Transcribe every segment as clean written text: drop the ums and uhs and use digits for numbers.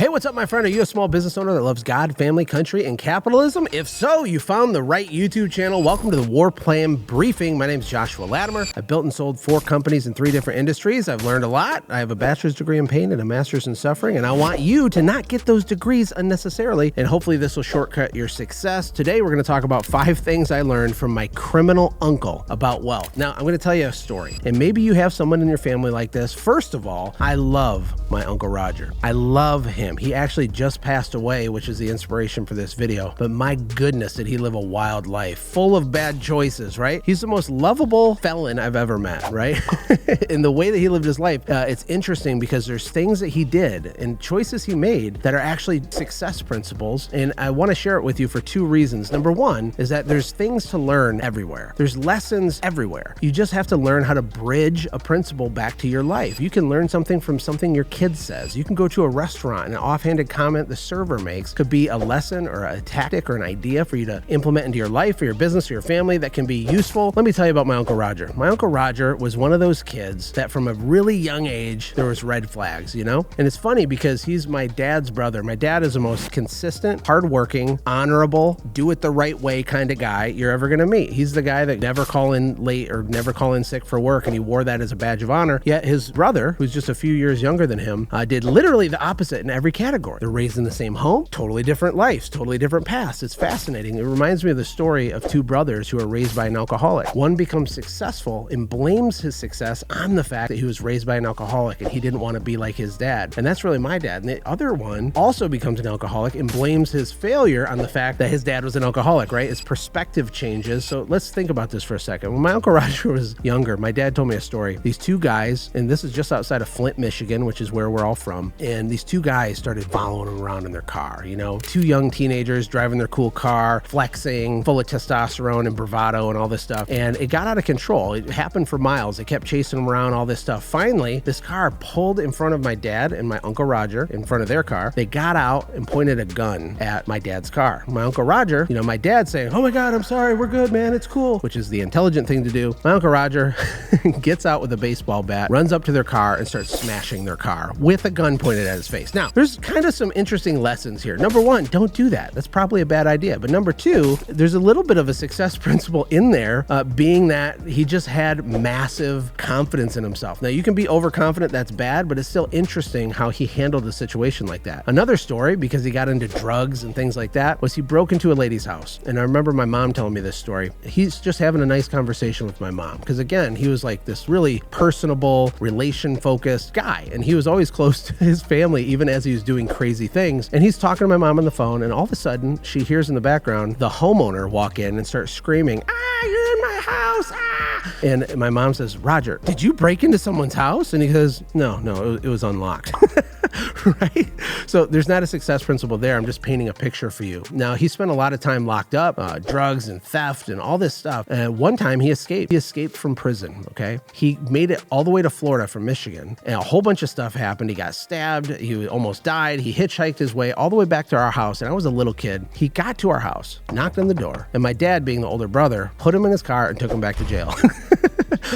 Hey, what's up, my friend? Are you a small business owner that loves God, family, country, and capitalism? If so, you found the right YouTube channel. Welcome to the War Plan Briefing. My name is Joshua Latimer. I've built and sold 4 companies in 3 different industries. I've learned a lot. I have a bachelor's degree in pain and a master's in suffering, and I want you to not get those degrees unnecessarily, and hopefully this will shortcut your success. Today, we're going to talk about 5 things I learned from my criminal uncle about wealth. Now, I'm going to tell you a story, and maybe you have someone in your family like this. First of all, I love my Uncle Roger. I love him. He actually just passed away, which is the inspiration for this video. But my goodness, did he live a wild life, full of bad choices, right? He's the most lovable felon I've ever met, right? In the way that he lived his life, it's interesting because there's things that he did and choices he made that are actually success principles. And I want to share it with you for 2 reasons. Number 1 is that there's things to learn everywhere. There's lessons everywhere. You just have to learn how to bridge a principle back to your life. You can learn something from something your kid says. You can go to a restaurant and an offhanded comment the server makes could be a lesson or a tactic or an idea for you to implement into your life or your business or your family that can be useful. Let me tell you about my Uncle Roger. My Uncle Roger was one of those kids that from a really young age, there was red flags, you know? And it's funny because he's my dad's brother. My dad is the most consistent, hardworking, honorable, do it the right way kind of guy you're ever gonna meet. He's the guy that never call in late or never call in sick for work, and he wore that as a badge of honor. Yet his brother, who's just a few years younger than him, did literally the opposite in every category. They're raised in the same home, totally different lives, totally different paths. It's fascinating. It reminds me of the story of 2 brothers who are raised by an alcoholic. One becomes successful and blames his success on the fact that he was raised by an alcoholic and he didn't want to be like his dad. And that's really my dad. And the other one also becomes an alcoholic and blames his failure on the fact that his dad was an alcoholic, right? His perspective changes. So let's think about this for a second. When my Uncle Roger was younger, my dad told me a story. These 2 guys, and this is just outside of Flint, Michigan, which is where we're all from, and these 2 guys started following him around in their car, you know, 2 young teenagers driving their cool car, flexing, full of testosterone and bravado and all this stuff. And it got out of control. It happened for miles. They kept chasing them around, all this stuff. Finally, this car pulled in front of my dad and my Uncle Roger in front of their car. They got out and pointed a gun at my dad's car. My Uncle Roger, you know, my dad saying, "Oh my God, I'm sorry, we're good, man, it's cool," which is the intelligent thing to do. My Uncle Roger gets out with a baseball bat, runs up to their car and starts smashing their car with a gun pointed at his face. Now, there's kind of some interesting lessons here. Number 1, don't do that. That's probably a bad idea. But number 2, there's a little bit of a success principle in there, being that he just had massive confidence in himself. Now, you can be overconfident, that's bad, but it's still interesting how he handled a situation like that. Another story, because he got into drugs and things like that, was he broke into a lady's house. And I remember my mom telling me this story. He's just having a nice conversation with my mom, because again, he was like this really personable, relation-focused guy, and he was always close to his family, even as he was doing crazy things. And he's talking to my mom on the phone, and all of a sudden, she hears in the background the homeowner walk in and start screaming, "Ah, you're in my house, ah!" And my mom says, "Roger, did you break into someone's house?" And he says, No, it was unlocked." Right? So there's not a success principle there. I'm just painting a picture for you. Now, he spent a lot of time locked up, drugs and theft and all this stuff. And one time he escaped. He escaped from prison, okay? He made it all the way to Florida from Michigan, and a whole bunch of stuff happened. He got stabbed. He almost died. He hitchhiked his way all the way back to our house, and I was a little kid. He got to our house, knocked on the door, and my dad, being the older brother, put him in his car and took him back to jail.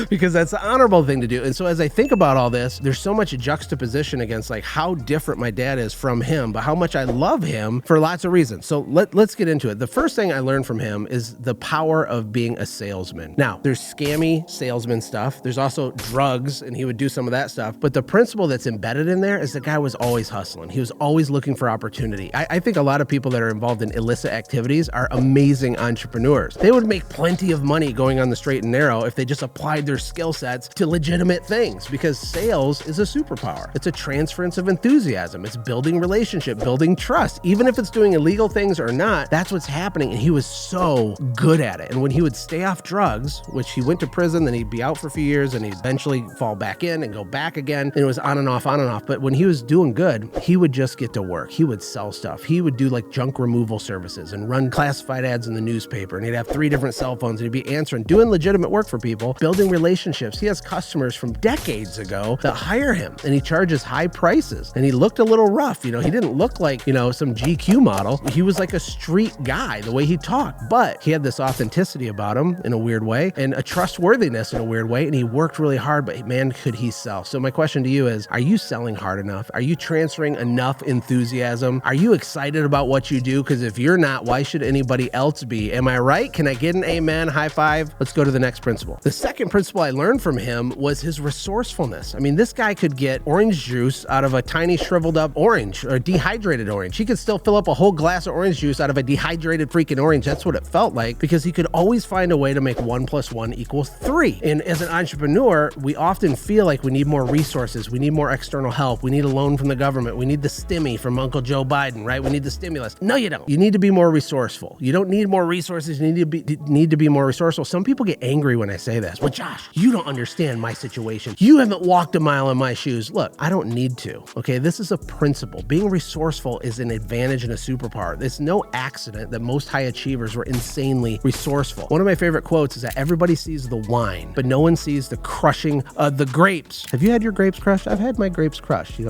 Because that's the honorable thing to do. And so as I think about all this, there's so much juxtaposition against like how different my dad is from him, but how much I love him for lots of reasons. So let's get into it. The first thing I learned from him is the power of being a salesman. Now, there's scammy salesman stuff. There's also drugs, and he would do some of that stuff. But the principle that's embedded in there is the guy was always hustling. He was always looking for opportunity. I think a lot of people that are involved in illicit activities are amazing entrepreneurs. They would make plenty of money going on the straight and narrow if they just applied their skill sets to legitimate things, because sales is a superpower. It's a transference of enthusiasm. It's building relationship, building trust. Even if it's doing illegal things or not, that's what's happening. And he was so good at it. And when he would stay off drugs, which he went to prison, then he'd be out for a few years and he'd eventually fall back in and go back again. And it was on and off, on and off. But when he was doing good, he would just get to work. He would sell stuff. He would do like junk removal services and run classified ads in the newspaper. And he'd have 3 different cell phones and he'd be answering, doing legitimate work for people, building building relationships. He has customers from decades ago that hire him, and he charges high prices. And he looked a little rough. He didn't look like, some GQ model. He was like a street guy, the way he talked, but he had this authenticity about him in a weird way and a trustworthiness in a weird way. And he worked really hard, but man, could he sell. So my question to you is, are you selling hard enough? Are you transferring enough enthusiasm? Are you excited about what you do? Because if you're not, why should anybody else be? Am I right? Can I get an amen? High five? Let's go to the next principle. The second principle I learned from him was his resourcefulness. I mean, this guy could get orange juice out of a tiny shriveled up orange or dehydrated orange. He could still fill up a whole glass of orange juice out of a dehydrated freaking orange. That's what it felt like, because he could always find a way to make 1 + 1 = 3. And as an entrepreneur, we often feel like we need more resources. We need more external help. We need a loan from the government. We need the stimmy from Uncle Joe Biden, right? We need the stimulus. No, you don't. You need to be more resourceful. You don't need more resources. You need to be more resourceful. Some people get angry when I say this. Well, Josh, you don't understand my situation. You haven't walked a mile in my shoes. Look, I don't need to, okay? This is a principle. Being resourceful is an advantage and a superpower. It's no accident that most high achievers were insanely resourceful. One of my favorite quotes is that everybody sees the wine, but no one sees the crushing of the grapes. Have you had your grapes crushed? I've had my grapes crushed.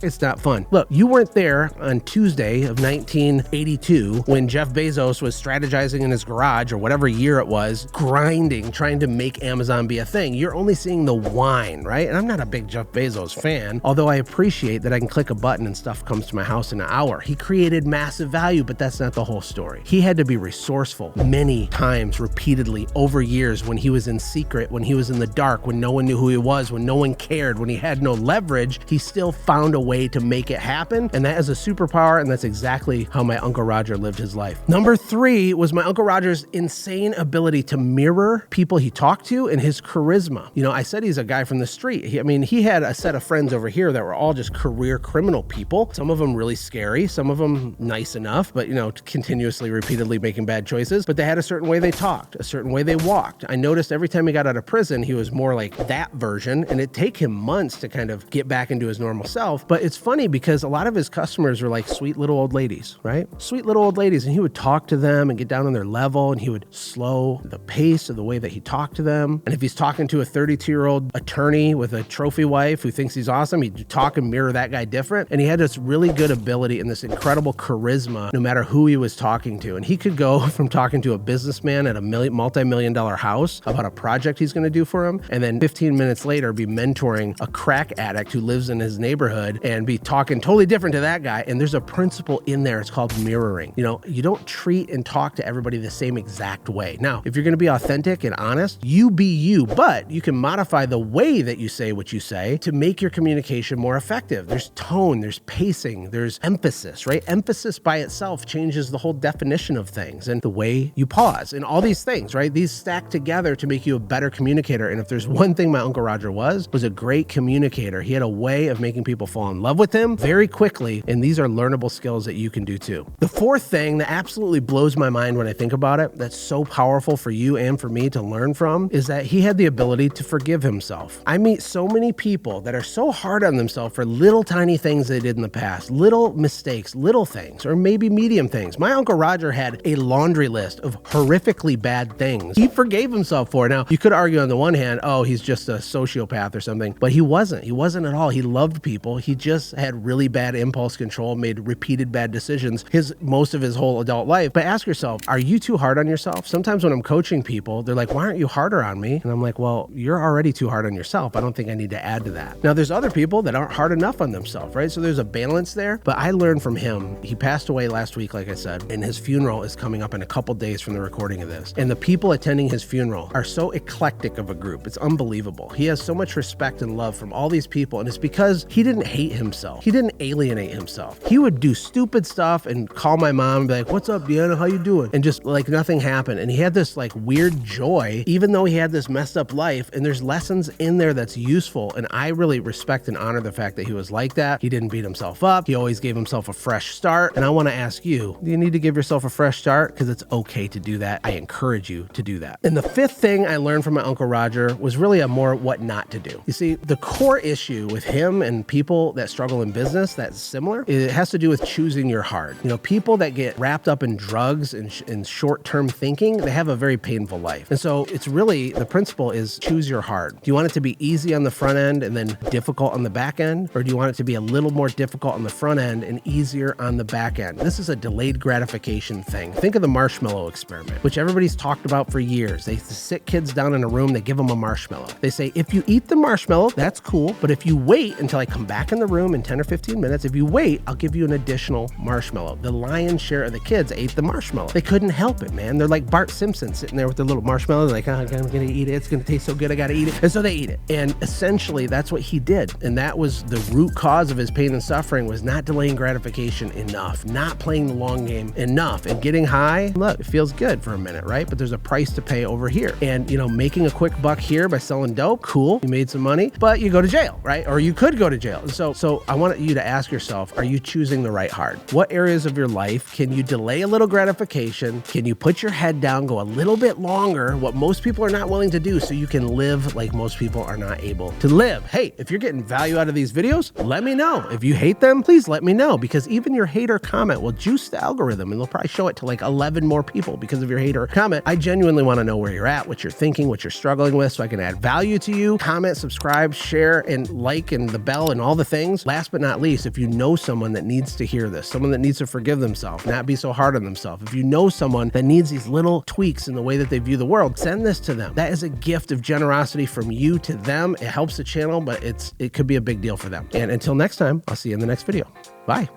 It's not fun. Look, you weren't there on Tuesday of 1982 when Jeff Bezos was strategizing in his garage, or whatever year it was, grinding, trying to make Amazon be a thing. You're only seeing the wine, right? And I'm not a big Jeff Bezos fan, although I appreciate that I can click a button and stuff comes to my house in an hour. He created massive value, but that's not the whole story. He had to be resourceful many times, repeatedly, over years, when he was in secret, when he was in the dark, when no one knew who he was, when no one cared, when he had no leverage. He still found a way to make it happen, and that is a superpower, and that's exactly how my Uncle Roger lived his life. Number 3 was my Uncle Roger's insane ability to mirror people he talked to and his charisma. I said he's a guy from the street. He had a set of friends over here that were all just career criminal people. Some of them really scary, some of them nice enough, but continuously, repeatedly making bad choices. But they had a certain way they talked, a certain way they walked. I noticed every time he got out of prison, he was more like that version, and it'd take him months to kind of get back into his normal self. But it's funny because a lot of his customers were like sweet little old ladies, right? Sweet little old ladies. And he would talk to them and get down on their level, and he would slow the pace of the way that he talked to them. And if he's talking to a 32-year-old attorney with a trophy wife who thinks he's awesome, he'd talk and mirror that guy different. And he had this really good ability and this incredible charisma no matter who he was talking to. And he could go from talking to a businessman at a multi-million-dollar house about a project he's going to do for him, and then 15 minutes later be mentoring a crack addict who lives in his neighborhood and be talking totally different to that guy. And there's a principle in there. It's called mirroring. You don't treat and talk to everybody the same exact way. Now, if you're going to be authentic and honest, you be you, but you can modify the way that you say what you say to make your communication more effective. There's tone, there's pacing, there's emphasis, right? Emphasis by itself changes the whole definition of things and the way you pause and all these things, right? These stack together to make you a better communicator. And if there's one thing my Uncle Roger was a great communicator. He had a way of making people fall in love with him very quickly. And these are learnable skills that you can do too. The fourth thing that absolutely blows my mind when I think about it, that's so powerful for you and for me to learn from, is that he had the ability to forgive himself. I meet so many people that are so hard on themselves for little tiny things they did in the past, little mistakes, little things, or maybe medium things. My Uncle Roger had a laundry list of horrifically bad things he forgave himself for. Now, you could argue on the one hand, oh, he's just a sociopath or something, but he wasn't. He wasn't at all. He loved people. He just had really bad impulse control, made repeated bad decisions most of his whole adult life. But ask yourself, are you too hard on yourself? Sometimes when I'm coaching people, they're like, why aren't you harder on me? And I'm like, well, you're already too hard on yourself. I don't think I need to add to that. Now, there's other people that aren't hard enough on themselves, right? So there's a balance there. But I learned from him. He passed away last week, like I said, and his funeral is coming up in a couple days from the recording of this. And the people attending his funeral are so eclectic of a group. It's unbelievable. He has so much respect and love from all these people. And it's because he didn't hate himself. He didn't alienate himself. He would do stupid stuff and call my mom and be like, what's up, Deanna? How you doing? And just like nothing happened. And he had this like weird joy, even though he had this messed up life. And there's lessons in there that's useful. And I really respect and honor the fact that he was like that. He didn't beat himself up. He always gave himself a fresh start. And I want to ask you, do you need to give yourself a fresh start? Because it's okay to do that. I encourage you to do that. And the fifth thing I learned from my Uncle Roger was really a more what not to do. You see, the core issue with him and people that struggle in business that's similar, it has to do with choosing your heart. People that get wrapped up in drugs and short-term thinking, they have a very painful life. And so it's really the the principle is choose your hard. Do you want it to be easy on the front end and then difficult on the back end? Or do you want it to be a little more difficult on the front end and easier on the back end? This is a delayed gratification thing. Think of the marshmallow experiment, which everybody's talked about for years. They sit kids down in a room, they give them a marshmallow. They say, if you eat the marshmallow, that's cool, but if you wait until I come back in the room in 10 or 15 minutes, if you wait, I'll give you an additional marshmallow. The lion's share of the kids ate the marshmallow. They couldn't help it, man. They're like Bart Simpson sitting there with their little marshmallow, like, oh, I'm gonna eat it. It's gonna taste so good, I gotta eat it. And so they eat it. And essentially, that's what he did. And that was the root cause of his pain and suffering, was not delaying gratification enough, not playing the long game enough, and getting high. Look, it feels good for a minute, right? But there's a price to pay over here. And, you know, making a quick buck here by selling dope, cool, you made some money, but you go to jail, right? Or you could go to jail. And so I want you to ask yourself, are you choosing the right hard? What areas of your life can you delay a little gratification? Can you put your head down, go a little bit longer, what most people are not willing to do, so you can live like most people are not able to live? Hey, if you're getting value out of these videos, let me know. If you hate them, please let me know, because even your hater comment will juice the algorithm and they'll probably show it to like 11 more people because of your hater comment. I genuinely want to know where you're at, what you're thinking, what you're struggling with, so I can add value to you. Comment, subscribe, share, and like, and the bell and all the things. Last but not least, if you know someone that needs to hear this, someone that needs to forgive themselves, not be so hard on themselves, if you know someone that needs these little tweaks in the way that they view the world, send this to them. That is a gift of generosity from you to them. It helps the channel, but it could be a big deal for them. And until next time, I'll see you in the next video. Bye.